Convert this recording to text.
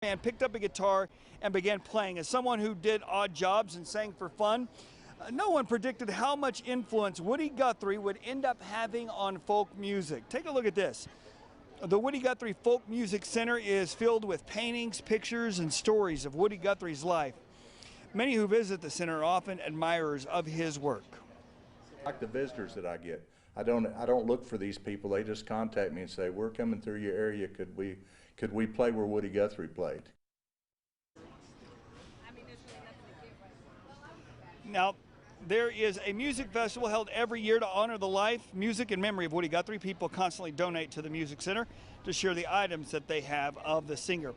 Man picked up a guitar and began playing. As someone who did odd jobs and sang for fun, no one predicted how much influence Woody Guthrie would end up having on folk music. Take a look at this. The Woody Guthrie Folk Music Center is filled with paintings, pictures, and stories of Woody Guthrie's life. Many who visit the center are often admirers of his work. Like the visitors that I get, I don't look for these people. They just contact me and say, "We're coming through your area. Could we play where Woody Guthrie played?" Now, there is a music festival held every year to honor the life, music, and memory of Woody Guthrie. People constantly donate to the Music Center to share the items that they have of the singer.